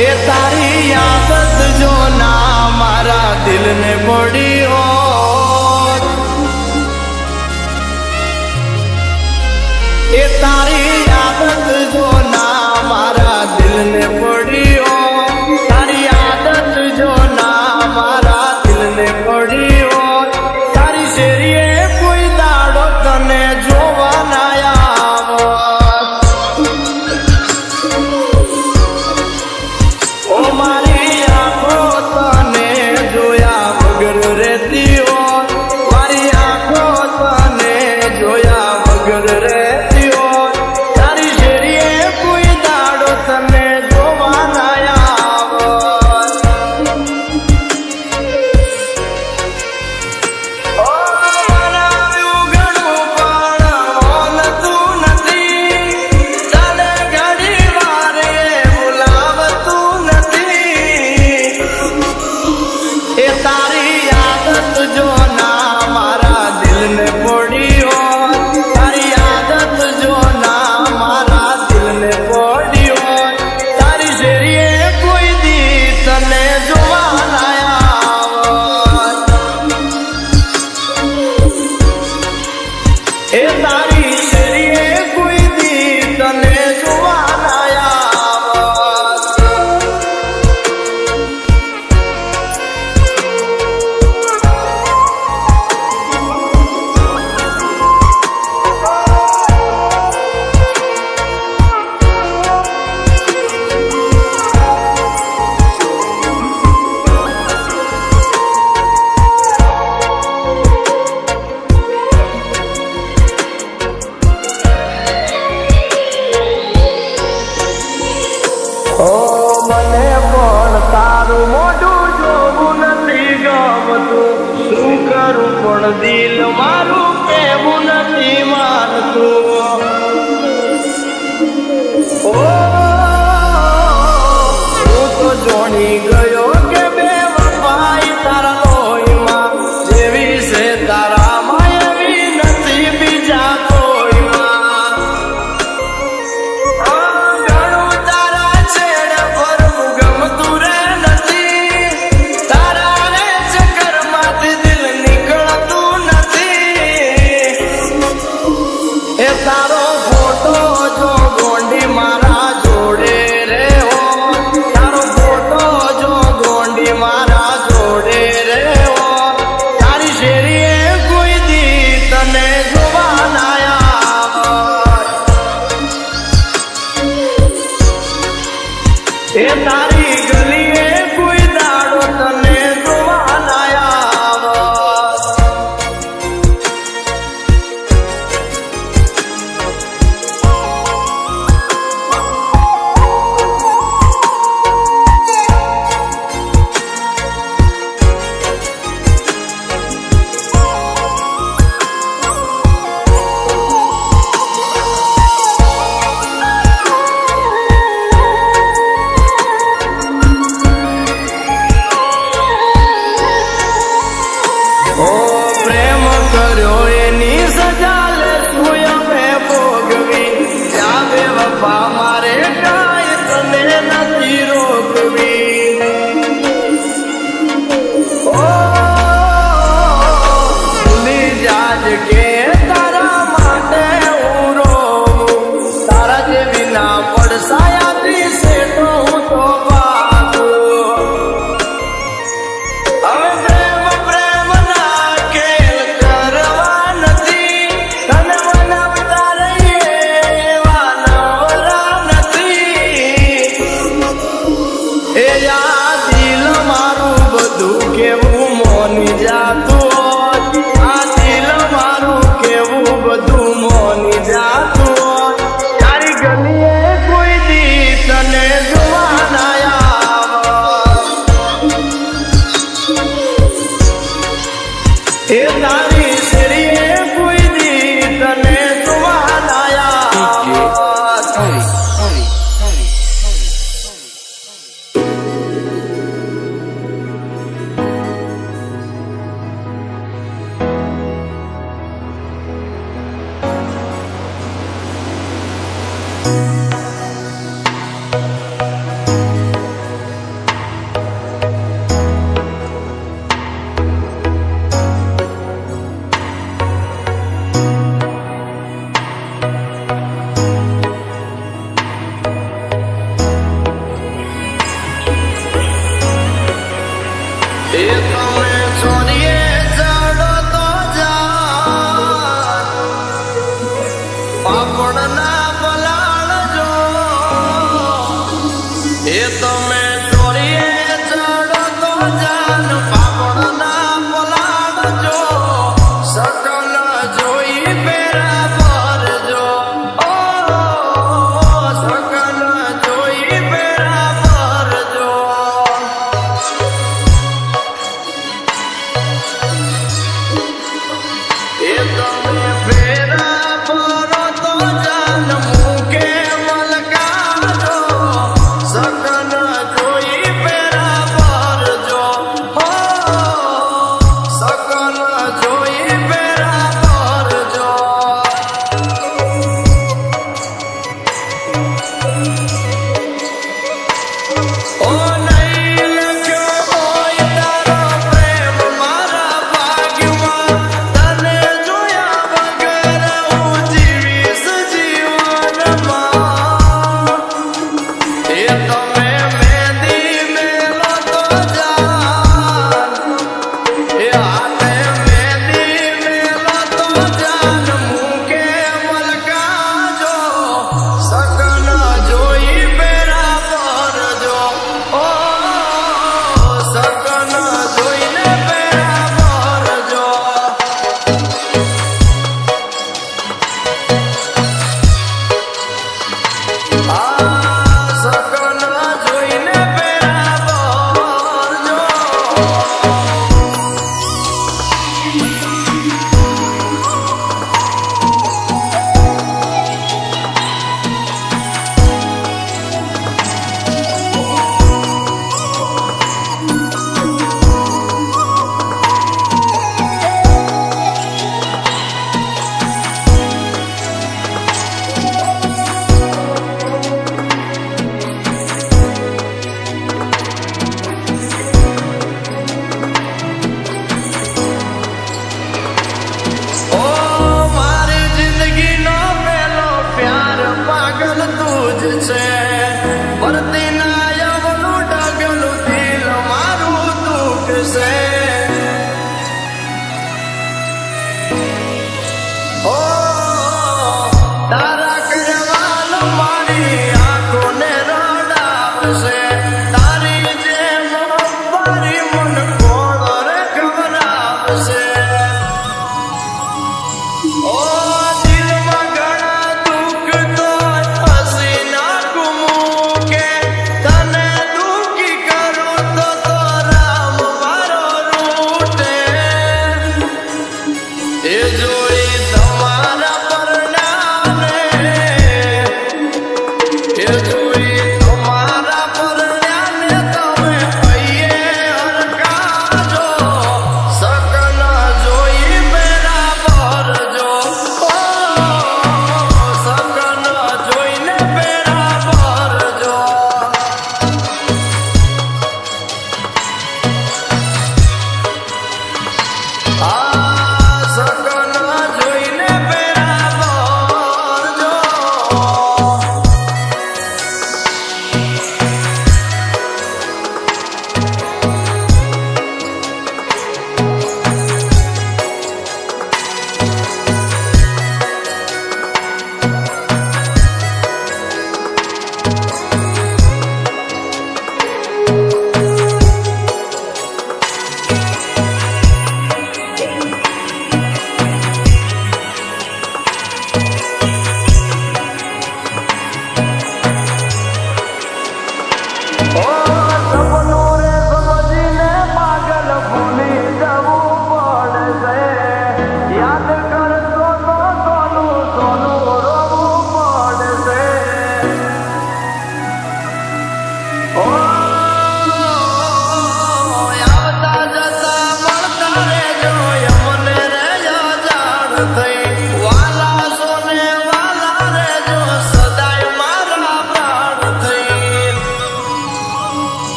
ए तारी आदत जो ना मारा दिल ने पड़ी हो, ए तारी आदत जो ना मारा दिल ने पड़ी हो, तारी आदत जो ना मारा दिल ने पड़ी हो, तारी शेरिए कोई दाड़ो तने जोवा ना दिल मारू केवू नथी मानतू ओ तू तो जोड़ी गयो के बेवफाई तारा लोई मां जेवी से तारा मायवी नथी बीजा कोई मां घणो तारा छेड़ पर गम तू रे नथी तारा रे चक्कर माथी दिल निकलतू ए तारो फोटो जो गोंडी मारा जोड़े रे हो, तारो फोटो जो गोंडी मारा जोड़े रे हो, तारी शेरिए कोई दी तने जुबान आया ए तारी गलिए कोई दाड़ो तने जुबान आया। તમે ચોરીએ ચડો તો જાન પાપડના પલાળજો સકલ જોઈ પેરા ભરજો ઓ સકલ જોઈ પેરા ભરજો એ તમે પેરા ભરો તો જાન મૂકે મલકાજો સકલ જોઈ પેરા ભરજો હો સકલ જોઈ પેરા ભરજો ઓ નહીં લખ્યો હોય તારો પ્રેમ મારા ભાગ્યમાં તને જોયા વગર હું જીવીશ જીવનમાં એ તમે મહેંદી મેલો તો જાન એ હાથે મહેંદી મેલો તો જાન મૂકે મલકાજો સકલ જોઈ પેરા ભરજો ઓ સકલ જોઈને પેરા ભરજો આ સકલ જોઈને પેરા ભરજો ઓ મારી જિંદગીનો પહેલો પ્યાર પાગલ તું જ છે ભરતી ના યવનું ડગલું દિલ મારું દુખશે ઓ તારા કહેવાલ મારી આંખોને રડાવશે તારી જેમ મારી મન કોળ રે ખવડાવશે ઓ દિલમાં ઘણા દુઃખ તો હસી નાખું મૂકે તને દુઃખી કરું તો રામ મારો રૂઠે એ જોઈ તમારા પરણાને એ જોઈ તમારા પર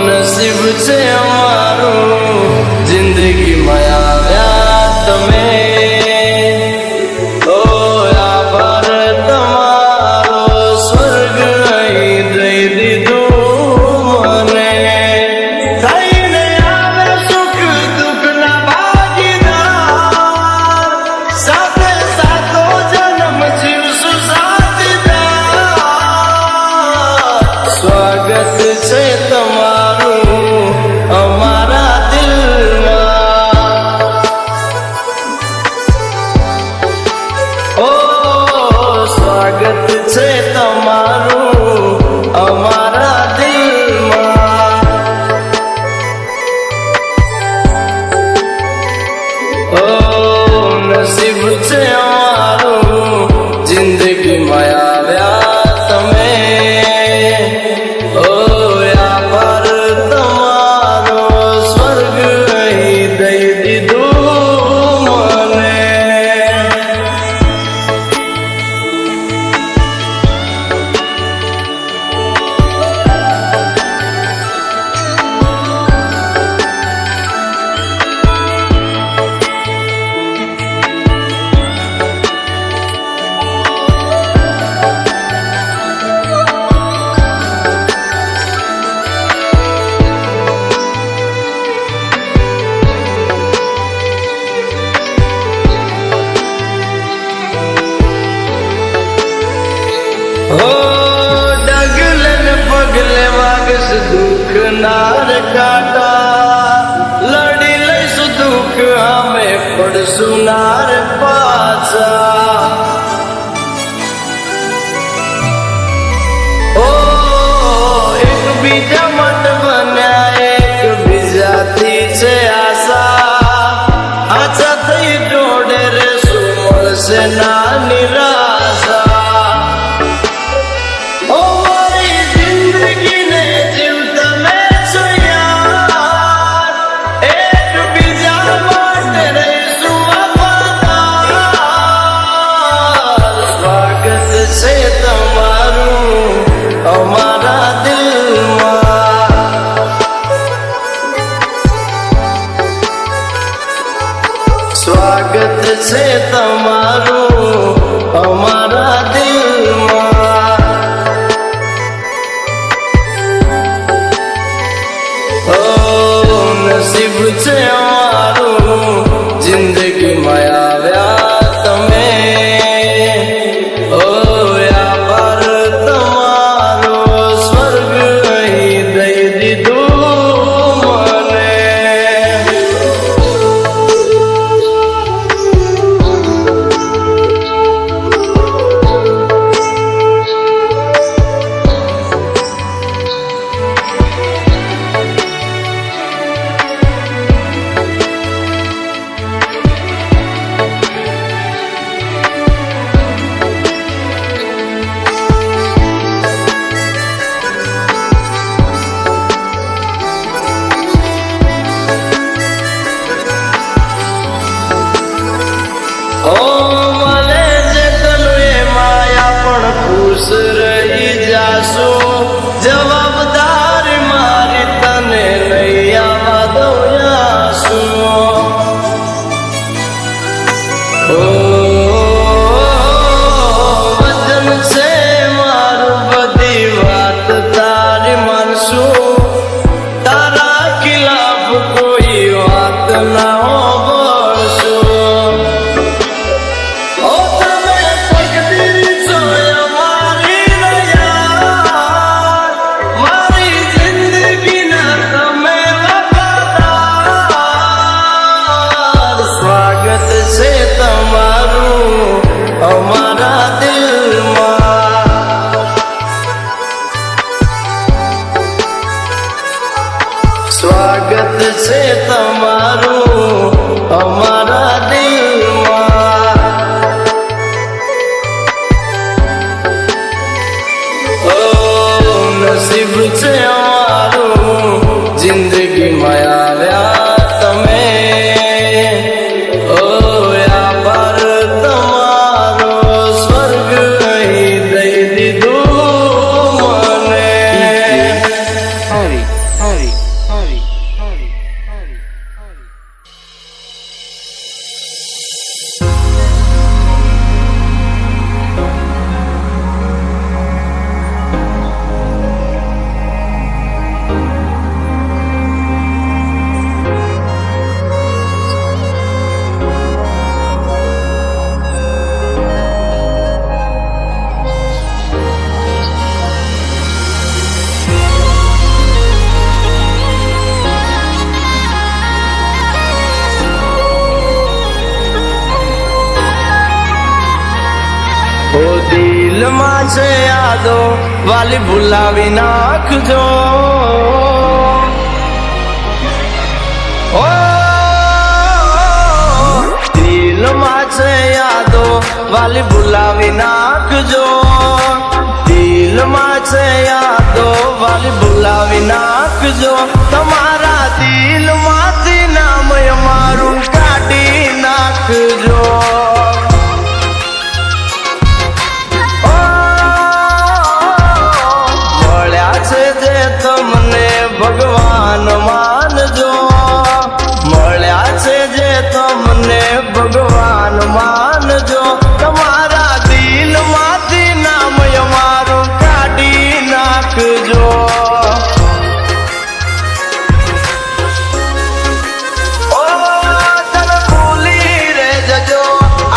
नसीब छे अमारू जिंदगी माया तमे आभार तमारो स्वर्ग दई दीधु मने थईने आवे सुख दुख ना भागीदार साथे सातो जन्म जीवसु साथीदार स्वागत छे तमारू अमारा दिल में स्वागत छे तमारू अमारा दिल में नसीब छे अमारू जिंदगी माया तमे डगलन पगले वागस दुख नार काटा लड़ी लईस दुख हमें पड़सु नार पाचा एक बीजा मत बन्या एक बीजा थी छे आशा आशा थई जोड़े रे सुमल से ना निराशा अमारा दिल स्वागत छे तमारू अमारा दिल नसीब छे अमारू जिंदगी माया तमे खुश रही जासू जवाबदार मारी तने नहीं आवा दो यासू वचन से मारू बदी बात तारी मनसू तारा खिलाफ कोई बात ना हो से तमारा ઓ દિલમાં છે યાદો વાલી ભૂલાવી નાખજો. ઓ દિલમાં છે યાદો વાલી ભૂલાવી નાખજો. દિલમાં છે યાદો વાલી ભૂલાવી નાખજો. તમારા દિલમાંથી નામ અમારું કાઢી નાખજો. તમને ભગવાન માનજો. મળ્યા છે જે તમને ભગવાન માનજો. તમારા દિલમાંથી નામ અમારું કાઢી નાખજો. ઓ તને ભૂલી રે જજો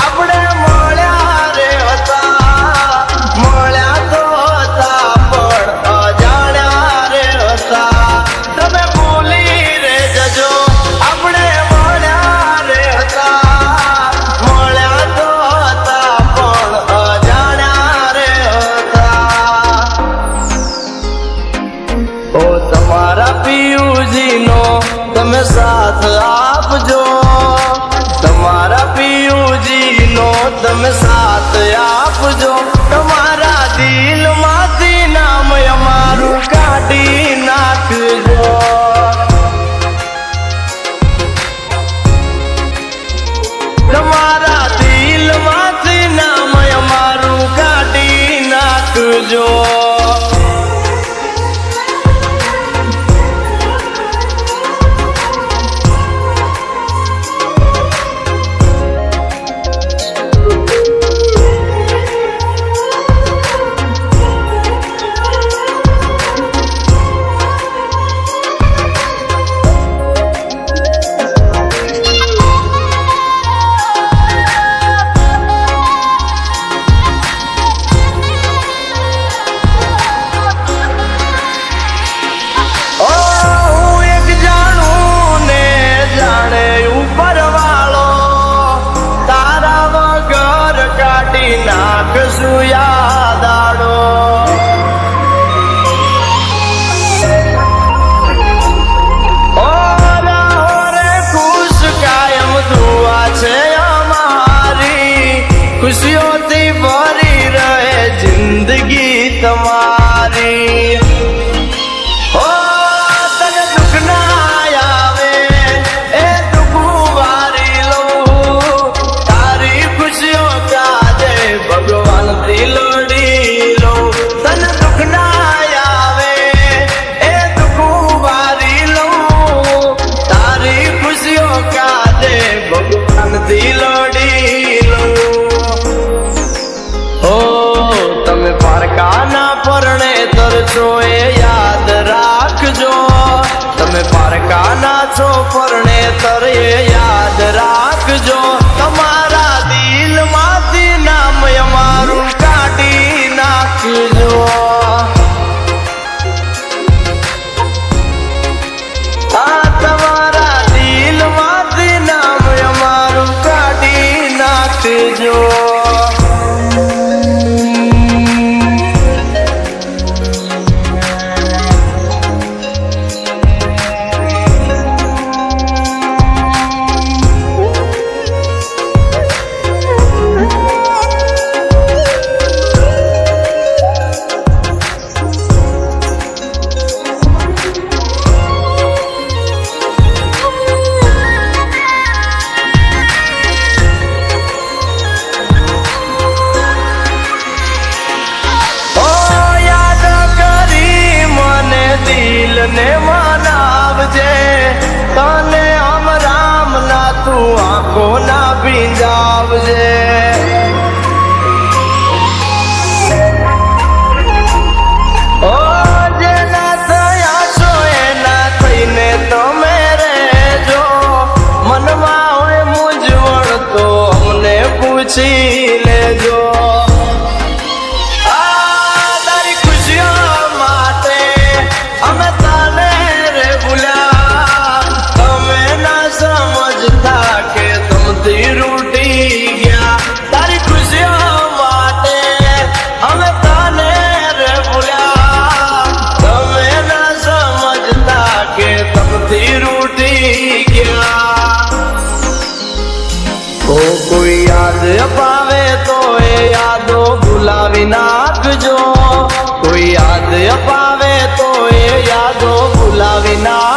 આપણે મળ્યા રે હતા. મળ્યા તો હતા પણ તમે ભૂલી રે જજો આપણે મળ્યા રે હતા. મળ્યા તો હતા પણ અજાણ્યા રે હતા. ઓ તમારા પિયુજીનો તમે સાથ આપજો. તમારા પિયુજીનો તમે સાથ આપજો. તમારા દિલમાંથી નામ અમારું કાઢી નાખજો. તમારા દિલમાંથી નામ અમારું કાઢી નાખજો. નાખશું યાદાડો. ઓરે ખુશ કાયમ દુઆ છે અમારી. ખુશીઓથી ભરી રહે જિંદગી તમારી. ઓ તને દુઃખ ના આવે એ દુઃખ વારી લઉં. તારી ખુશીઓ ભગવાન દિલડી લો. તને દુઃખ ના આવે એ દુઃખ વારી લઉં. તારી ખુશીઓ કાદે ભગવાન દિલડી લો. ઓ તમે પારકાના પરણે તરશો એ યાદ રાખજો. તમે પારકાના છો પરણે તર એ યાદ રાખજો. તમારા દિલમાંથી નામ અમારું કાઢી નાખજો. આ તમારા દિલમાંથી નામ અમારું કાઢી નાખજો. દિલને મનાવજે. તને આમ રામ ના તું આંખો ના ભીંજાવજે. ઓ જેના થયા છો એના થઈને તમે રહેજો. મનમાં હોય મૂંઝવણ તો અમને પૂછી લેજો. રૂટી ગયા તારી ખુશીઓ માટે. कोई याद अपावे तो ये यादों भुलावी ना